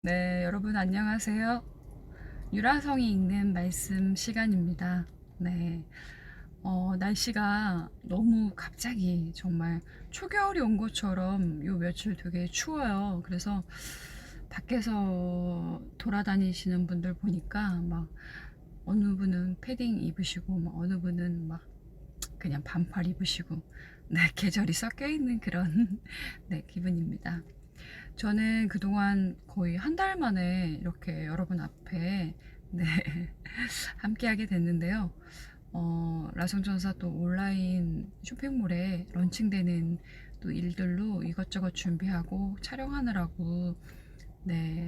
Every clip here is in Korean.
네, 여러분 안녕하세요. 유라성이 읽는 말씀 시간입니다. 네, 날씨가 너무 갑자기 정말 초겨울이 온 것처럼 요 며칠 되게 추워요. 그래서 밖에서 돌아다니시는 분들 보니까 막 어느 분은 패딩 입으시고 막 어느 분은 막 그냥 반팔 입으시고 네, 계절이 섞여 있는 그런 네, 기분입니다. 저는 그동안 거의 한 달 만에 이렇게 여러분 앞에 네, 함께하게 됐는데요. 라성전사 또 온라인 쇼핑몰에 런칭되는 또 일들로 이것저것 준비하고 촬영하느라고 네,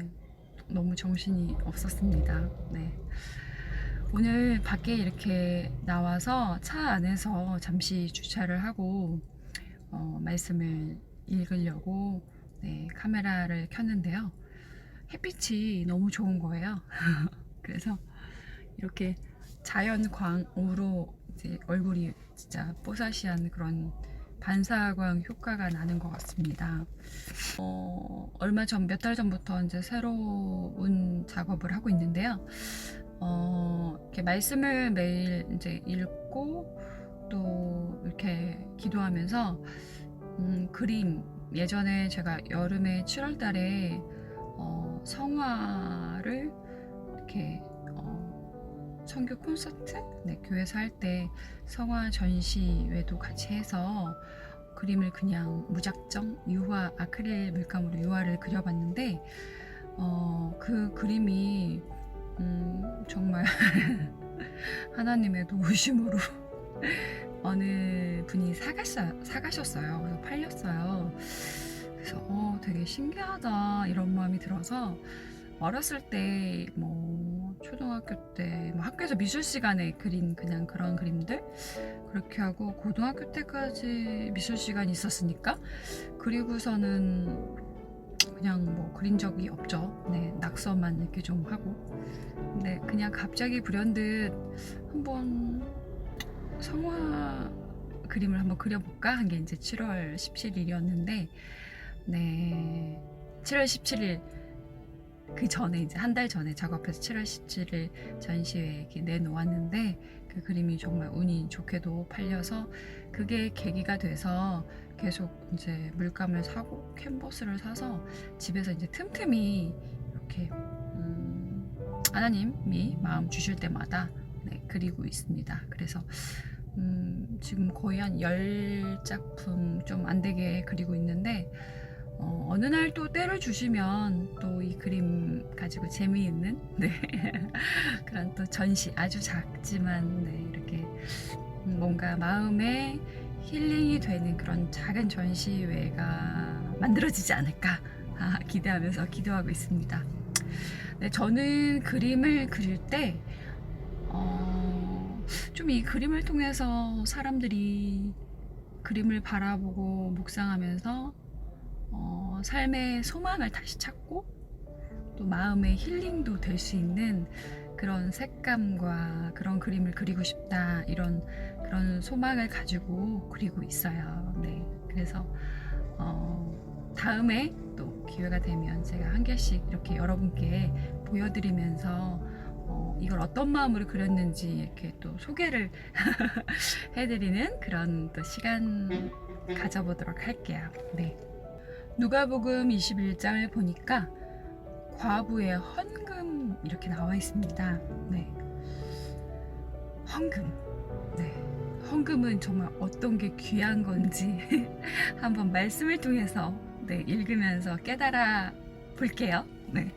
너무 정신이 없었습니다. 네. 오늘 밖에 이렇게 나와서 차 안에서 잠시 주차를 하고 말씀을 읽으려고 네, 카메라를 켰는데요. 햇빛이 너무 좋은 거예요. 그래서 이렇게 자연광으로 이제 얼굴이 진짜 뽀사시한 그런 반사광 효과가 나는 것 같습니다. 얼마 전, 몇 달 전부터 이제 새로운 작업을 하고 있는데요. 이렇게 말씀을 매일 이제 읽고 또 이렇게 기도하면서 그림, 예전에 제가 여름에 7월 달에 성화를 이렇게 선교 콘서트 네, 교회에서 할 때 성화 전시회도 같이 해서 그림을 그냥 무작정 유화 아크릴 물감으로 유화를 그려봤는데 그 그림이 정말 하나님의 도우심으로 어느 분이 사가셨어요. 그래서 팔렸어요. 그래서 되게 신기하다 이런 마음이 들어서 어렸을 때 뭐 초등학교 때 뭐 학교에서 미술 시간에 그린 그냥 그런 그림들 그렇게 하고 고등학교 때까지 미술 시간이 있었으니까 그리고서는 그냥 뭐 그린 적이 없죠. 네, 낙서만 이렇게 좀 하고. 근데 그냥 갑자기 불현듯 한번 성화 그림을 한번 그려볼까 한 게 이제 7월 17일이었는데, 네, 7월 17일 그 전에 이제 한 달 전에 작업해서 7월 17일 전시회에 이렇게 내놓았는데 그 그림이 정말 운이 좋게도 팔려서 그게 계기가 돼서 계속 이제 물감을 사고 캔버스를 사서 집에서 이제 틈틈이 이렇게 하나님이 마음 주실 때마다 네, 그리고 있습니다. 그래서 지금 거의 한 10작품 좀 안 되게 그리고 있는데 어느 날 또 때를 주시면 또 이 그림 가지고 재미있는 네. 그런 또 전시 아주 작지만 네, 이렇게 뭔가 마음에 힐링이 되는 그런 작은 전시회가 만들어지지 않을까 기대하면서 기도하고 있습니다. 네, 저는 그림을 그릴 때 좀 이 그림을 통해서 사람들이 그림을 바라보고 묵상하면서 삶의 소망을 다시 찾고 또 마음의 힐링도 될 수 있는 그런 색감과 그런 그림을 그리고 싶다 이런 그런 소망을 가지고 그리고 있어요. 네, 그래서 다음에 또 기회가 되면 제가 한 개씩 이렇게 여러분께 보여드리면서 이걸 어떤 마음으로 그렸는지 이렇게 또 소개를 해드리는 그런 또 시간 가져보도록 할게요. 네. 누가복음 21장을 보니까 과부의 헌금 이렇게 나와 있습니다. 네. 헌금. 네. 헌금은 정말 어떤 게 귀한 건지 한번 말씀을 통해서 네, 읽으면서 깨달아 볼게요. 네.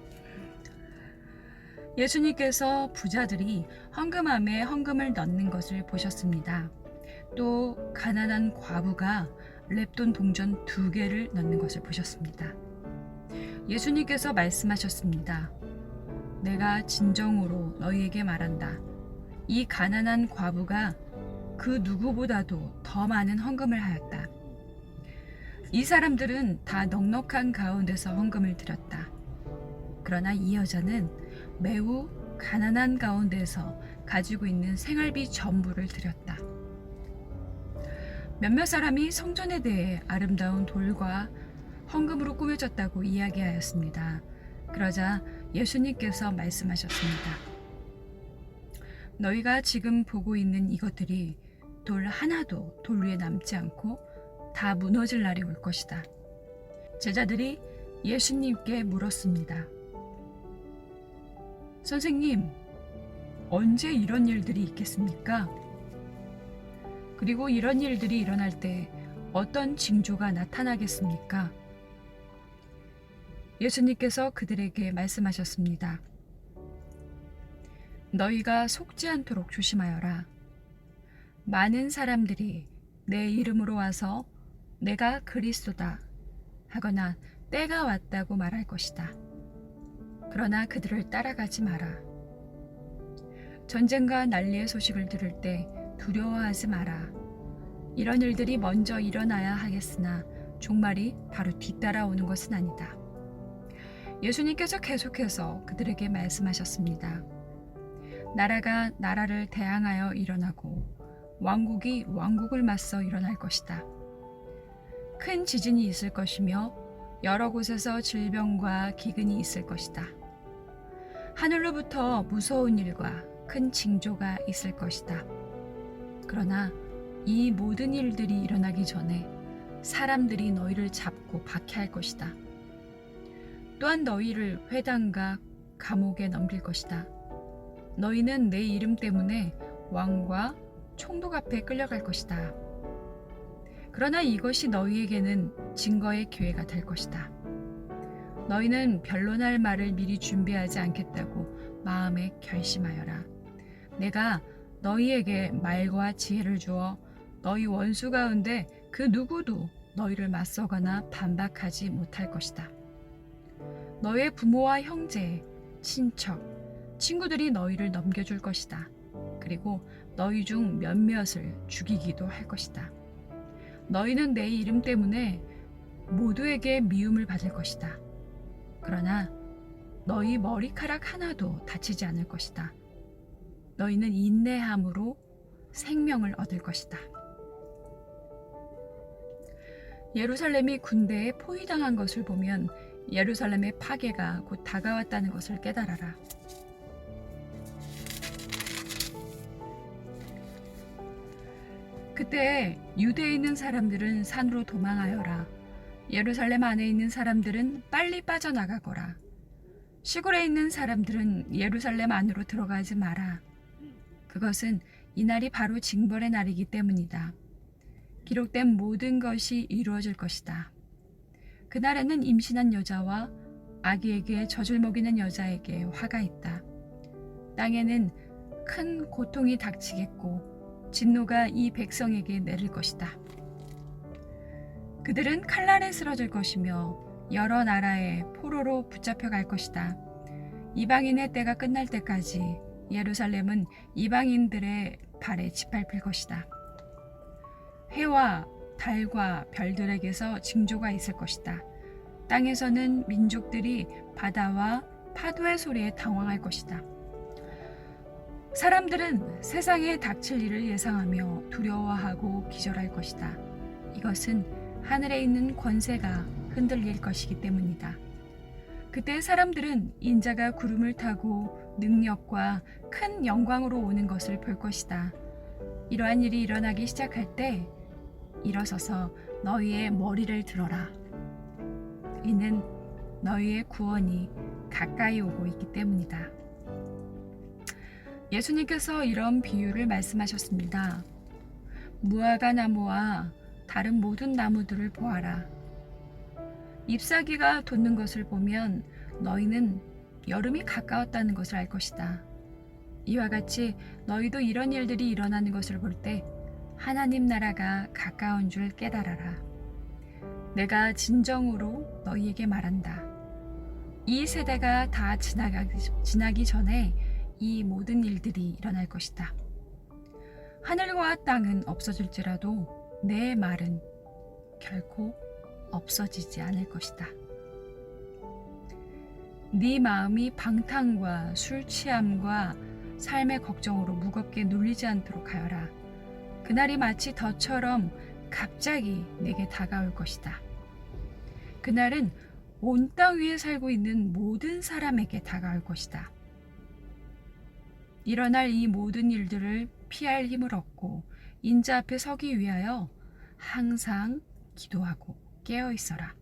예수님께서 부자들이 헌금함에 헌금을 넣는 것을 보셨습니다. 또 가난한 과부가 렙돈 동전 2개를 넣는 것을 보셨습니다. 예수님께서 말씀하셨습니다. 내가 진정으로 너희에게 말한다. 이 가난한 과부가 그 누구보다도 더 많은 헌금을 하였다. 이 사람들은 다 넉넉한 가운데서 헌금을 드렸다. 그러나 이 여자는 매우 가난한 가운데서 가지고 있는 생활비 전부를 드렸다. 몇몇 사람이 성전에 대해 아름다운 돌과 헌금으로 꾸며졌다고 이야기하였습니다. 그러자 예수님께서 말씀하셨습니다. 너희가 지금 보고 있는 이것들이 돌 하나도 돌 위에 남지 않고 다 무너질 날이 올 것이다. 제자들이 예수님께 물었습니다. 선생님, 언제 이런 일들이 있겠습니까? 그리고 이런 일들이 일어날 때 어떤 징조가 나타나겠습니까? 예수님께서 그들에게 말씀하셨습니다. 너희가 속지 않도록 조심하여라. 많은 사람들이 내 이름으로 와서 내가 그리스도다 하거나 때가 왔다고 말할 것이다. 그러나 그들을 따라가지 마라. 전쟁과 난리의 소식을 들을 때 두려워하지 마라. 이런 일들이 먼저 일어나야 하겠으나 종말이 바로 뒤따라오는 것은 아니다. 예수님께서 계속해서 그들에게 말씀하셨습니다. 나라가 나라를 대항하여 일어나고 왕국이 왕국을 맞서 일어날 것이다. 큰 지진이 있을 것이며 여러 곳에서 질병과 기근이 있을 것이다. 하늘로부터 무서운 일과 큰 징조가 있을 것이다. 그러나 이 모든 일들이 일어나기 전에 사람들이 너희를 잡고 박해할 것이다. 또한 너희를 회당과 감옥에 넘길 것이다. 너희는 내 이름 때문에 왕과 총독 앞에 끌려갈 것이다. 그러나 이것이 너희에게는 증거의 기회가 될 것이다. 너희는 변론할 말을 미리 준비하지 않겠다고 마음에 결심하여라. 내가 너희에게 말과 지혜를 주어 너희 원수 가운데 그 누구도 너희를 맞서거나 반박하지 못할 것이다. 너의 부모와 형제, 친척, 친구들이 너희를 넘겨줄 것이다. 그리고 너희 중 몇몇을 죽이기도 할 것이다. 너희는 내 이름 때문에 모두에게 미움을 받을 것이다. 그러나 너희 머리카락 하나도 다치지 않을 것이다. 너희는 인내함으로 생명을 얻을 것이다. 예루살렘이 군대에 포위당한 것을 보면 예루살렘의 파괴가 곧 다가왔다는 것을 깨달아라. 그때 유대에 있는 사람들은 산으로 도망하여라. 예루살렘 안에 있는 사람들은 빨리 빠져나가거라. 시골에 있는 사람들은 예루살렘 안으로 들어가지 마라. 그것은 이날이 바로 징벌의 날이기 때문이다. 기록된 모든 것이 이루어질 것이다. 그날에는 임신한 여자와 아기에게 젖을 먹이는 여자에게 화가 있다. 땅에는 큰 고통이 닥치겠고 진노가 이 백성에게 내릴 것이다. 그들은 칼날에 쓰러질 것이며 여러 나라의 포로로 붙잡혀 갈 것이다. 이방인의 때가 끝날 때까지 예루살렘은 이방인들의 발에 짓밟힐 것이다. 해와 달과 별들에게서 징조가 있을 것이다. 땅에서는 민족들이 바다와 파도의 소리에 당황할 것이다. 사람들은 세상에 닥칠 일을 예상하며 두려워하고 기절할 것이다. 이것은 하늘에 있는 권세가 흔들릴 것이기 때문이다. 그때 사람들은 인자가 구름을 타고 능력과 큰 영광으로 오는 것을 볼 것이다. 이러한 일이 일어나기 시작할 때 일어서서 너희의 머리를 들어라. 이는 너희의 구원이 가까이 오고 있기 때문이다. 예수님께서 이런 비유를 말씀하셨습니다. 무화과 나무와 다른 모든 나무들을 보아라. 잎사귀가 돋는 것을 보면 너희는 여름이 가까웠다는 것을 알 것이다. 이와 같이 너희도 이런 일들이 일어나는 것을 볼 때 하나님 나라가 가까운 줄 깨달아라. 내가 진정으로 너희에게 말한다. 이 세대가 다 지나기 전에 이 모든 일들이 일어날 것이다. 하늘과 땅은 없어질지라도 내 말은 결코 없어지지 않을 것이다. 네 마음이 방탕과 술 취함과 삶의 걱정으로 무겁게 눌리지 않도록 하여라. 그날이 마치 덫처럼 갑자기 내게 다가올 것이다. 그날은 온 땅 위에 살고 있는 모든 사람에게 다가올 것이다. 일어날 이 모든 일들을 피할 힘을 얻고 인자 앞에 서기 위하여 항상 기도하고 깨어 있어라.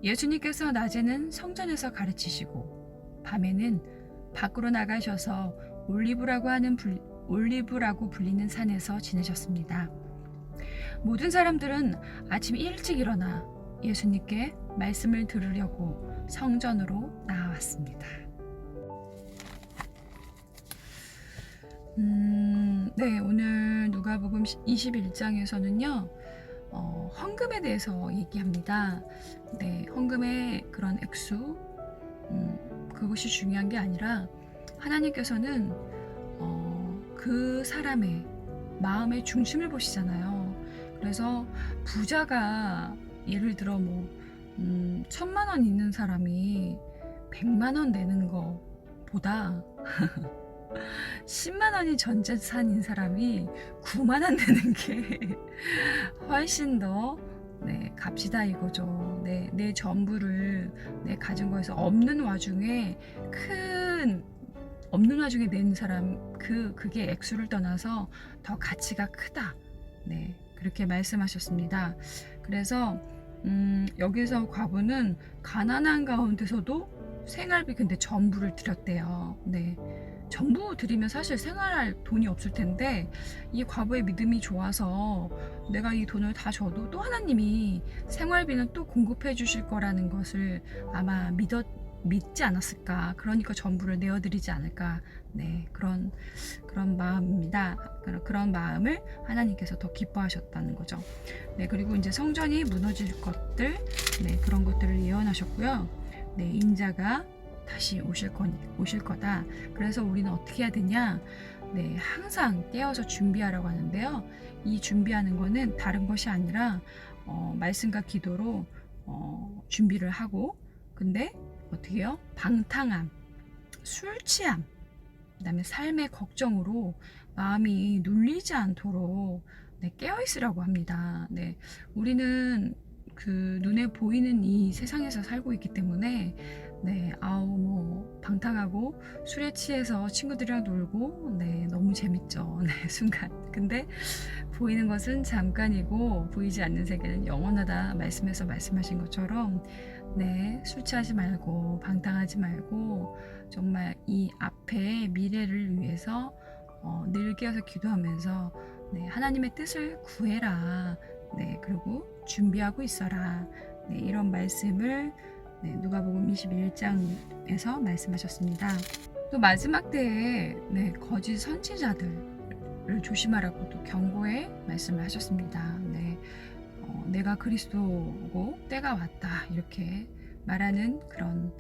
예수님께서 낮에는 성전에서 가르치시고 밤에는 밖으로 나가셔서 올리브라고 불리는 산에서 지내셨습니다. 모든 사람들은 아침 일찍 일어나 예수님께 말씀을 들으려고 성전으로 나왔습니다. 네, 오늘 누가복음 21장에서는요, 헌금에 대해서 얘기합니다. 네, 헌금의 그런 액수, 그것이 중요한 게 아니라 하나님께서는 그 사람의 마음의 중심을 보시잖아요. 그래서 부자가 예를 들어 1,000만 원 있는 사람이 100만 원 내는 것보다 10만 원이 전 재산인 사람이 9만 원 내는 게 훨씬 더 값이다 이거죠. 내 전부를 내 가진 거에서 없는 와중에 낸 사람 그게 액수를 떠나서 더 가치가 크다. 네, 그렇게 말씀하셨습니다. 그래서 여기서 과부는 가난한 가운데서도 생활비 근데 전부를 드렸대요. 네. 전부 드리면 사실 생활할 돈이 없을 텐데 이 과부의 믿음이 좋아서 내가 이 돈을 다 줘도 또 하나님이 생활비는 또 공급해 주실 거라는 것을 아마 믿지 않았을까. 그러니까 전부를 내어드리지 않을까. 네, 그런 마음입니다. 그런 마음을 하나님께서 더 기뻐하셨다는 거죠. 네, 그리고 이제 성전이 무너질 것들, 그런 것들을 예언하셨고요. 네, 인자가 다시 오실 거다. 그래서 우리는 어떻게 해야 되냐? 네, 항상 깨어서 준비하라고 하는데요. 이 준비하는 거는 다른 것이 아니라 말씀과 기도로 준비를 하고, 근데 어떻게 해요? 방탕함, 술 취함, 그다음에 삶의 걱정으로 마음이 눌리지 않도록 깨어 있으라고 합니다. 네, 우리는 그 눈에 보이는 이 세상에서 살고 있기 때문에 방탕하고 술에 취해서 친구들이랑 놀고 너무 재밌죠. 순간. 근데 보이는 것은 잠깐이고 보이지 않는 세계는 영원하다. 말씀에서 말씀하신 것처럼 술 취하지 말고 방탕하지 말고 정말 이 앞에 미래를 위해서 늘 깨어서 기도하면서 하나님의 뜻을 구해라. 그리고 준비하고 있어라. 이런 말씀을 누가복음 21장에서 말씀하셨습니다. 또 마지막 때에 거짓 선지자들을 조심하라고 또 경고의 말씀을 하셨습니다. 내가 그리스도고 때가 왔다 이렇게 말하는 그런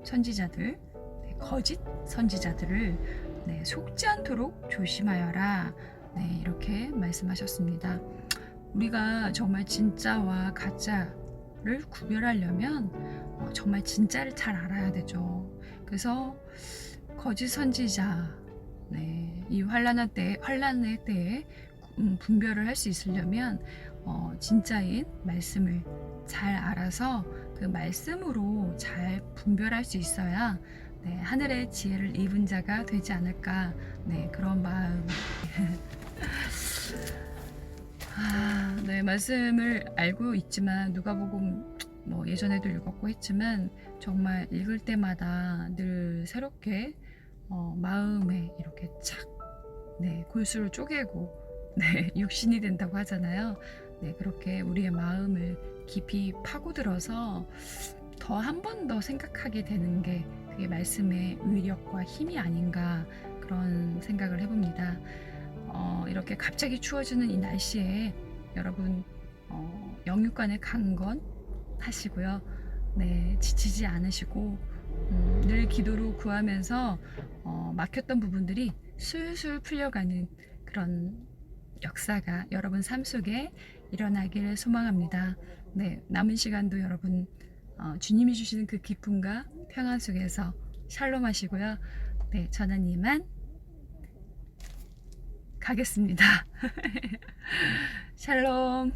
선지자들, 거짓 선지자들을 속지 않도록 조심하여라. 이렇게 말씀하셨습니다. 우리가 정말 진짜와 가짜를 구별하려면 정말 진짜를 잘 알아야 되죠. 그래서 거짓 선지자, 이 환란의 때에 분별을 할 수 있으려면 진짜인 말씀을 잘 알아서 그 말씀으로 잘 분별할 수 있어야 하늘의 지혜를 입은 자가 되지 않을까. 그런 마음. 말씀을 알고 있지만 누가복음 예전에도 읽었고 했지만 정말 읽을 때마다 늘 새롭게 마음에 이렇게 착 골수를 쪼개고 육신이 된다고 하잖아요. 그렇게 우리의 마음을 깊이 파고들어서 더 한 번 더 생각하게 되는 게 그게 말씀의 위력과 힘이 아닌가 그런 생각을 해봅니다. 이렇게 갑자기 추워지는 이 날씨에 여러분 영육간에 강건 하시고요. 지치지 않으시고 늘 기도로 구하면서 막혔던 부분들이 술술 풀려가는 그런 역사가 여러분 삶 속에 일어나기를 소망합니다. 남은 시간도 여러분 주님이 주시는 그 기쁨과 평안 속에서 샬롬 하시고요. 저는 이만 가겠습니다. 샬롬.